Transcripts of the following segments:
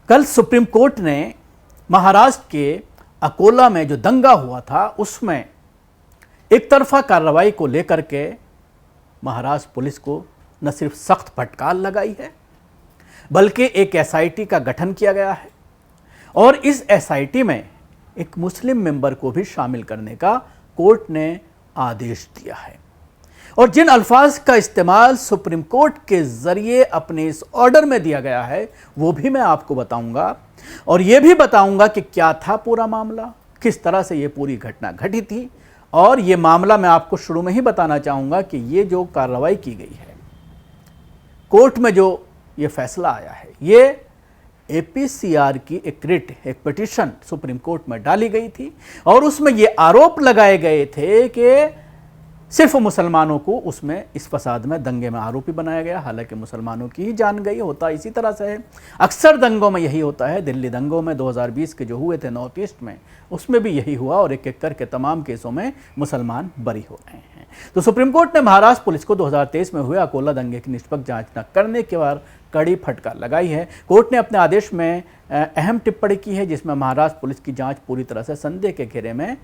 कल supreme court ने महाराष्ट्र के अकोला में जो दंगा हुआ था उसमें एक तरफा कार्रवाई को लेकर के महाराष्ट्र पुलिस को न सिर्फ सख्त फटकार लगाई है बल्कि एक एसआईटी का गठन किया गया है और इस एसआईटी में एक मुस्लिम मेंबर को भी शामिल करने का कोर्ट ने आदेश दिया है। और जिन अल्फाज का इस्तेमाल सुप्रीम कोर्ट के जरिए अपने इस ऑर्डर में दिया गया है वो भी मैं आपको बताऊंगा और ये भी बताऊंगा कि क्या था पूरा मामला, किस तरह से ये पूरी घटना घटी थी। और ये मामला मैं आपको शुरू में ही बताना चाहूंगा कि ये जो कार्रवाई की गई है, कोर्ट में जो ये फैसला आया है, ये एपीसीआर की एक रिट, एक पिटीशन सुप्रीम कोर्ट में डाली गई थी और उसमें ये आरोप लगाए गए थे कि सिर्फ मुसलमानों को उसमें इस फसाद में, दंगे में आरोपी बनाया गया। हालांकि मुसलमानों की ही जान गई। होता इसी तरह से है, अक्सर दंगों में यही होता है। दिल्ली दंगों में 2020 के जो हुए थे नॉर्थ ईस्ट में, उसमें भी यही हुआ और एक एक करके तमाम केसों में मुसलमान बरी हो रहे हैं। तो सुप्रीम कोर्ट ने महाराष्ट्र पुलिस को 2023 में हुए अकोला दंगे की निष्पक्ष जांच न करने के बाद कड़ी फटकार लगाई है। कोर्ट ने अपने आदेश में अहम टिप्पणी की है जिसमें महाराष्ट्र पुलिस की जांच पूरी तरह से संदेह के घेरे में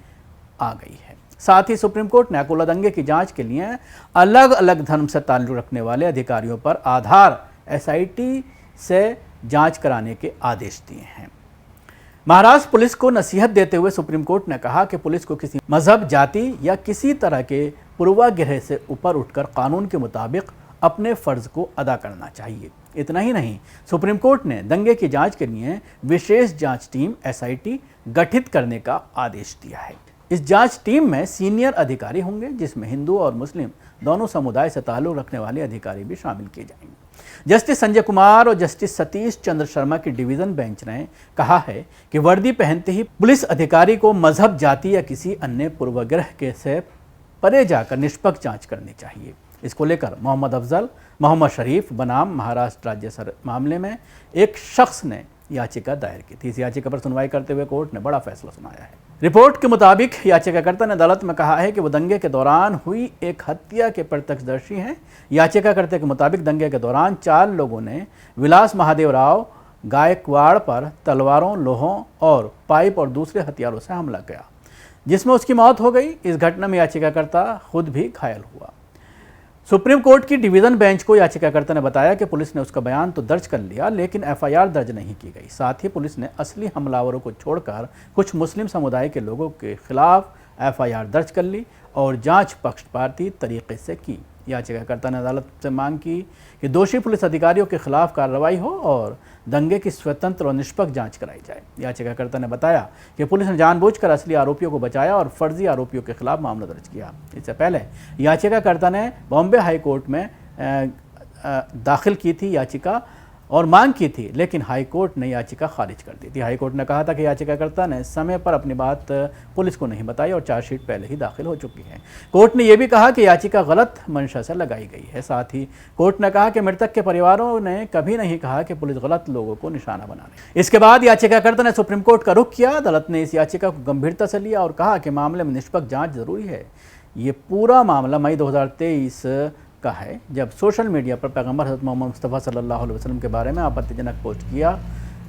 आ गई है। साथ ही सुप्रीम कोर्ट ने अकोला दंगे की जांच के लिए अलग अलग धर्म से ताल्लुक रखने वाले अधिकारियों पर आधार एसआईटी से जांच कराने के आदेश दिए हैं। महाराष्ट्र पुलिस को नसीहत देते हुए सुप्रीम कोर्ट ने कहा कि पुलिस को किसी मजहब, जाति या किसी तरह के पूर्वाग्रह से ऊपर उठकर कानून के मुताबिक अपने फर्ज को अदा करना चाहिए। इतना ही नहीं, सुप्रीम कोर्ट ने दंगे की जांच के लिए विशेष जांच टीम एसआईटी गठित करने का आदेश दिया है। इस जांच टीम में सीनियर अधिकारी होंगे जिसमें हिंदू और मुस्लिम दोनों समुदाय से ताल्लुक रखने वाले अधिकारी भी शामिल किए जाएंगे। जस्टिस संजय कुमार और जस्टिस सतीश चंद्र शर्मा की डिवीजन बेंच ने कहा है कि वर्दी पहनते ही पुलिस अधिकारी को मजहब, जाति या किसी अन्य पूर्वाग्रह के से परे जाकर निष्पक्ष जांच करनी चाहिए। इसको लेकर मोहम्मद अफजल, मोहम्मद शरीफ बनाम महाराष्ट्र राज्य मामले में एक शख्स ने याचिका दायर की थी। इस याचिका पर सुनवाई करते हुए कोर्ट ने बड़ा फैसला सुनाया है। रिपोर्ट के मुताबिक याचिकाकर्ता ने अदालत में कहा है कि वो दंगे के दौरान हुई एक हत्या के प्रत्यक्षदर्शी हैं। याचिकाकर्ता के मुताबिक दंगे के दौरान 4 लोगों ने विलास महादेव राव गायकवाड़ पर तलवारों, लोहों और पाइप और दूसरे हथियारों से हमला किया जिसमें उसकी मौत हो गई। इस घटना में याचिकाकर्ता खुद भी घायल हुआ। सुप्रीम कोर्ट की डिवीजन बेंच को याचिकाकर्ता ने बताया कि पुलिस ने उसका बयान तो दर्ज कर लिया लेकिन एफआईआर दर्ज नहीं की गई। साथ ही पुलिस ने असली हमलावरों को छोड़कर कुछ मुस्लिम समुदाय के लोगों के खिलाफ एफआईआर दर्ज कर ली और जांच पक्षपाती तरीके से की। याचिकाकर्ता ने अदालत से मांग की कि दोषी पुलिस अधिकारियों के खिलाफ कार्रवाई हो और दंगे की स्वतंत्र और निष्पक्ष जांच कराई जाए। याचिकाकर्ता ने बताया कि पुलिस ने जानबूझकर असली आरोपियों को बचाया और फर्जी आरोपियों के खिलाफ मामला दर्ज किया। इससे पहले याचिकाकर्ता ने बॉम्बे हाई कोर्ट में दाखिल की थी याचिका और मांग की थी लेकिन हाई कोर्ट ने याचिका खारिज कर दी थी। हाई कोर्ट ने कहा था कि याचिकाकर्ता ने समय पर अपनी बात पुलिस को नहीं बताई और चार्जशीट पहले ही दाखिल हो चुकी है। कोर्ट ने यह भी कहा कि याचिका गलत मंशा से लगाई गई है। साथ ही कोर्ट ने कहा कि मृतक के परिवारों ने कभी नहीं कहा कि पुलिस गलत लोगों को निशाना बना रही। इसके बाद याचिकाकर्ता ने सुप्रीम कोर्ट का रुख किया। अदालत ने इस याचिका को गंभीरता से लिया और कहा कि मामले में निष्पक्ष जाँच जरूरी है। ये पूरा मामला मई 2023 का है जब सोशल मीडिया पर पैगंबर हज़रत मोहम्मद मुस्तफ़ा सल्लल्लाहु अलैहि वसल्लम के बारे में आपत्तिजनक पोस्ट किया।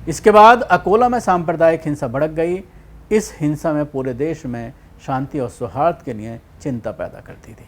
इसके बाद अकोला में सांप्रदायिक हिंसा भड़क गई। इस हिंसा में पूरे देश में शांति और सौहार्द के लिए चिंता पैदा करती थी।